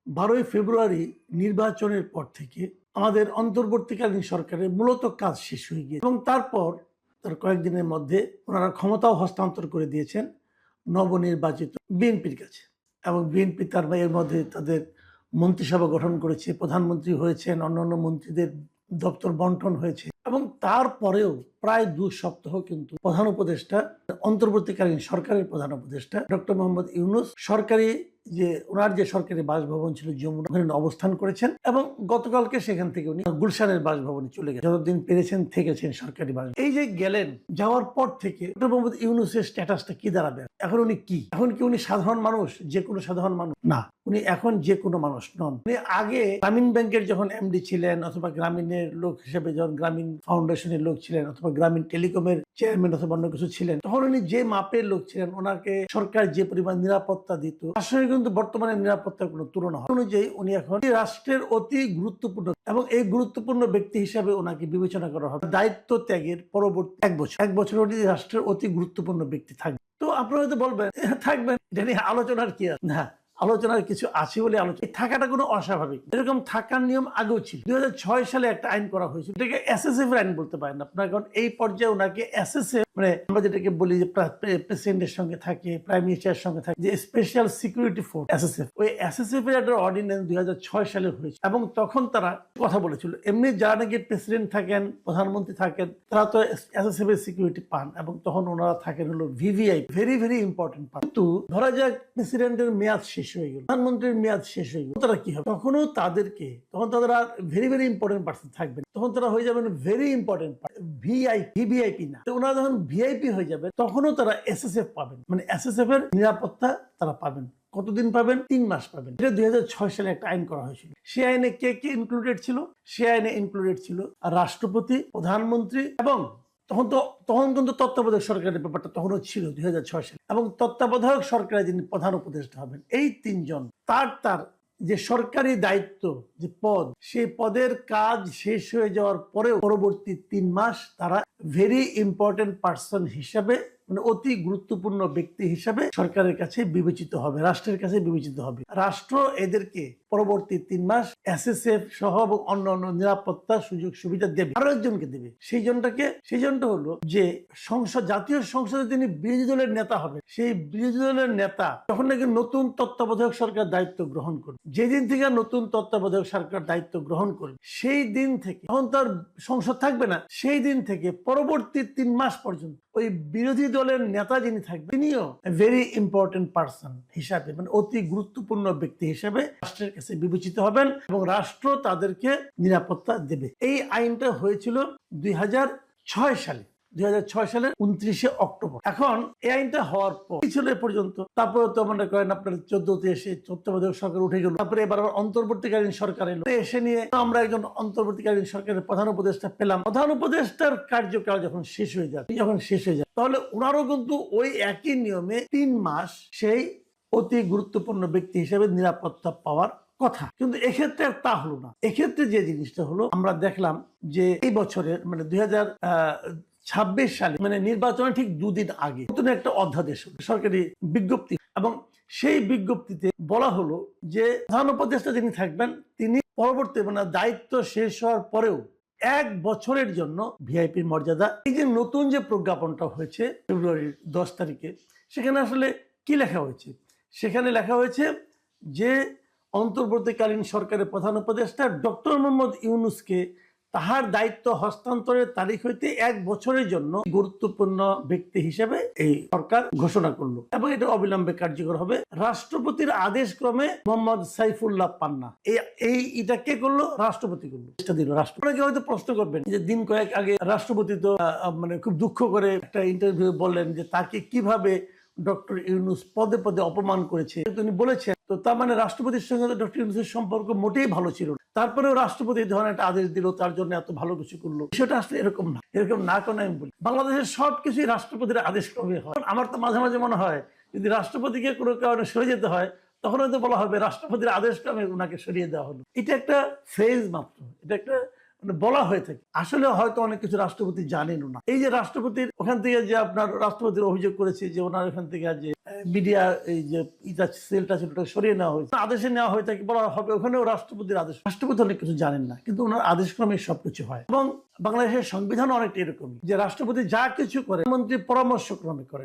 12ই ফেব্রুয়ারি নির্বাচনের পর থেকে আমাদের অন্তর্বর্তীকালীন সরকারের মূলত কাজ শেষ হয়ে গিয়েছে এবং তারপর তার কয়েকদিনের মধ্যে ওনারা ক্ষমতাও হস্তান্তর করে দিয়েছেন নবনির্বাচিত বিএনপির কাছে। এবং বিএনপি তার এর মধ্যে তাদের মন্ত্রিসভা গঠন করেছে, প্রধানমন্ত্রী হয়েছেন, অন্যান্য মন্ত্রীদের দপ্তর বন্টন হয়েছে এবং তারপরেও প্রায় 2 সপ্তাহ কিন্তু প্রধান উপদেষ্টা, অন্তর্বর্তীকালীন সরকারের প্রধান উপদেষ্টা ডক্টর মোহাম্মদ ইউনূস ওনার যে সরকারি বাসভবন ছিল যমুনা, ওখানে অবস্থান করেছেন এবং গতকালকে সেখান থেকে উনি গুলশানের বাসভবনে চলে গেছেন। যতদিন পেরেছেন থেকেছেন সরকারি বাস। এই যে গেলেন, যাওয়ার পর থেকে ডক্টর মোহাম্মদ ইউনূসের স্ট্যাটাসটা কি দাঁড়াবে? এখন উনি কি? এখন কি উনি সাধারণ মানুষ, যে কোনো সাধারণ মানুষ? না, উনি এখন যে কোনো মানুষ নন। উনি আগে গ্রামীণ ব্যাংকের যখন এমডি ছিলেন, অথবা গ্রামীণের লোক হিসেবে যখন গ্রামীণ ফাউন্ডেশনের লোক ছিলেন, অথবা গ্রামীণ টেলিকমের চেয়ারম্যান অথবা অন্য কিছু ছিলেন, তখন উনি যে মাপের লোক ছিলেন, ওনাকে সরকার যে পরিমাণ নিরাপত্তা দিত, তার সঙ্গে কিন্তু বর্তমানে নিরাপত্তার কোনো তুলনা হয় অনুযায়ী উনি এখন রাষ্ট্রের অতি গুরুত্বপূর্ণ এবং এই গুরুত্বপূর্ণ ব্যক্তি হিসাবে ওনাকে বিবেচনা করা হবে। দায়িত্ব ত্যাগের পরবর্তী এক বছর উনি রাষ্ট্রের অতি গুরুত্বপূর্ণ ব্যক্তি থাকবে। তো আপনারা হয়তো বলবেন থাকবেন, এটা নিয়ে আলোচনার কি আছে? না, আলোচনার কিছু আছে বলে আলোচনা, থাকাটা কোনো অস্বাভাবিক। এরকম থাকার নিয়ম আগেও ছিল। 2006 সালে একটা আইন করা হয়েছিল, এটাকে এসএসএফ আইন বলতে পারেন আপনার। কারণ এই পর্যায়ে ওনাকে এসএসএফ, মানে আমরা যেটাকে বলি যে প্রেসিডেন্টের সঙ্গে থাকে, প্রাইম মিনিস্টারের সঙ্গে থাকে, যে স্পেশাল সিকিউরিটি ফোর্স এসএসএফ, ওই এসএসএফ এর একটা অর্ডিন্যান্স 2006 সালে হয়েছে এবং তখন তারা কথা বলেছিল এমনি যারা নাকি প্রেসিডেন্ট থাকেন, প্রধানমন্ত্রী থাকেন, তারা তো এসএসএফ এর সিকিউরিটি পান এবং তখন ওনারা থাকেন হলো ভিভিআই, ভেরি ভেরি ইম্পর্টেন্ট পান। কিন্তু ধরা যাক প্রেসিডেন্টের মেয়াদ শেষ হয়ে গেল, প্রধানমন্ত্রীর মেয়াদ শেষ হয়ে গেল, তারা কি হবে? তখন তাদের are very very important person থাকবেন, তখন তারা হয়ে যাবেন ভেরি ইম্পর্টেন্ট ভিভিআইপি না। তো ওনারা যখন ভিআইপি হয়ে যাবে তখনও তারা এসএসএফ পাবেন, মানে এসএসএফ এর নিরাপত্তা তারা পাবেন। কতদিন পাবেন? 3 মাস পাবেন। এটা 2006 সালে একটা আইন করা হয়েছিল। সেই আইনে কে কে ইনক্লুডেড ছিল? সেই আইনে ইনক্লুডেড ছিল রাষ্ট্রপতি, প্রধানমন্ত্রী এবং তখন কিন্তু তত্ত্বাবধায়ক সরকারের ব্যাপারটা তখনও ছিল 2006 সালে। এবং তত্ত্বাবধায়ক সরকারের যিনি প্রধান উপদেষ্টা হবেন, এই 3 জন তার যে সরকারি দায়িত্ব, যে পদ, সেই পদের কাজ শেষ হয়ে যাওয়ার পরেও পরবর্তী 3 মাস তারা ভেরি ইম্পর্টেন্ট পার্সন হিসাবে, মানে অতি গুরুত্বপূর্ণ ব্যক্তি হিসাবে সরকারের কাছে বিবেচিত হবে, রাষ্ট্রের কাছে বিবেচিত হবে। রাষ্ট্র এদেরকে পরবর্তী 3 মাস এসএসএফ সহ এবং অন্যান্য নিরাপত্তা সুযোগ সুবিধা দেবে, আরো একজনকে দেবে। সেই জনটা হলো যে জাতীয় সংসদে তিনি বিরোধী দলের নেতা হবে। সেই বিরোধী দলের নেতা যখন নাকি নতুন তত্ত্বাবধায়ক সরকার দায়িত্ব গ্রহণ করবে, যেদিন থেকে নতুন তত্ত্বাবধায়ক সরকার দায়িত্ব গ্রহণ করবে, সেই দিন থেকে, তখন তার সংসদ থাকবে না, সেই দিন থেকে পরবর্তী 3 মাস পর্যন্ত ওই বিরোধী দলের নেতা যিনি থাকবেন, তিনিও ভেরি ইম্পর্টেন্ট পার্সন হিসাবে, মানে অতি গুরুত্বপূর্ণ ব্যক্তি হিসাবে রাষ্ট্রের কাছে বিবেচিত হবেন এবং রাষ্ট্র তাদেরকে নিরাপত্তা দেবে। এই আইনটা হয়েছিল 2006 সালে, 2006 সালের 29শে অক্টোবর। এখন এই আইনটা হওয়ার পর ছিল এ পর্যন্ত, তারপরে তো মনে করেন আপনার 14তে এসে তত্ত্বাবধায়ক সরকার উঠে গেল, তারপরে এবার অন্তর্বর্তীকালীন সরকার এলো, এসে নিয়ে আমরা একজন অন্তর্বর্তীকালীন সরকারের প্রধান উপদেষ্টা পেলাম। প্রধান উপদেষ্টার কার্যকাল যখন শেষ হয়ে যায়, তাহলে ওনারও কিন্তু ওই একই নিয়মে 3 মাস সেই অতি গুরুত্বপূর্ণ ব্যক্তি হিসেবে নিরাপত্তা পাওয়ার কথা। কিন্তু এক্ষেত্রে তা হলো না। এক্ষেত্রে যে জিনিসটা হলো, আমরা দেখলাম যে এই বছরের, মানে 2026 সালে, মানে নির্বাচনের ঠিক 2 দিন আগে নতুন একটা অধ্যাদেশ হলো, সরকারি বিজ্ঞপ্তি, এবং সেই বিজ্ঞপ্তিতে বলা হলো যে প্রধান উপদেষ্টা যিনি থাকবেন, তিনি পরবর্তী, মানে দায়িত্ব শেষ হওয়ার পরেও 1 বছরের জন্য ভিআইপির মর্যাদা। এই যে নতুন যে প্রজ্ঞাপনটা হয়েছে ফেব্রুয়ারির 10 তারিখে, সেখানে আসলে কি লেখা হয়েছে? সেখানে লেখা হয়েছে যে অন্তর্বর্তীকালীন সরকারের প্রধান উপদেষ্টা ডক্টর মোহাম্মদ ইউনূসকে তাহার দায়িত্ব হস্তান্তরের তারিখ হইতে 1 বছরের জন্য গুরুত্বপূর্ণ ব্যক্তি হিসেবে এই সরকার ঘোষণা করলো এবং এটা অবিলম্বে কার্যকর হবে। রাষ্ট্রপতির আদেশ ক্রমে মোহাম্মদ সাইফুল্লাহ পান্না এটা কে করলো? রাষ্ট্রপতি করলো, দিল রাষ্ট্রপতি। হয়তো প্রশ্ন করবেন যে দিন কয়েক আগে রাষ্ট্রপতি তো মানে খুব দুঃখ করে একটা ইন্টারভিউ বললেন যে তাকে কিভাবে ডক্টর ইউনূস পদে পদে অপমান করেছে, তিনি বলেছেন। তো তার মানে রাষ্ট্রপতির সঙ্গে ডক্টর ইউনূসের সম্পর্ক মোটেই ভালো ছিল না। তারপরেও রাষ্ট্রপতি এই ধরনের একটা আদেশ দিল, তার জন্য এত ভালো কিছু করলো। সেটা আসলে এরকম না কেন আমি বলি, বাংলাদেশের সবকিছুই রাষ্ট্রপতির আদেশ ক্রমে হয়। আমার তো মাঝে মাঝে মনে হয় যদি রাষ্ট্রপতিকে কোনো কারণে সরে যেতে হয়, তখন হয়তো বলা হবে রাষ্ট্রপতির আদেশ ক্রমে ওনাকে সরিয়ে দেওয়া হলো। এটা একটা ফ্রেজ মাত্র, এটা একটা মানে বলা হয়ে থাকে। আসলে হয়তো অনেক কিছু রাষ্ট্রপতি জানেনও না। এই যে রাষ্ট্রপতির ওখান থেকে যে আপনার রাষ্ট্রপতির অভিযোগ করেছে যে ওনার এখান থেকে যে মিডিয়া এই যে ইটা সেলটা ছিল ওটা সরিয়ে নেওয়া হয়েছে, আদেশে নেওয়া হয়ে থাকে বলা হবে ওখানেও রাষ্ট্রপতির আদেশ। রাষ্ট্রপতি অনেক কিছু জানেন না, কিন্তু ওনার আদেশক্রমে সবকিছু হয়। এবং বাংলাদেশের সংবিধান অনেকটা এরকমই, যে রাষ্ট্রপতি যা কিছু করে মন্ত্রী পরামর্শক্রমে করে।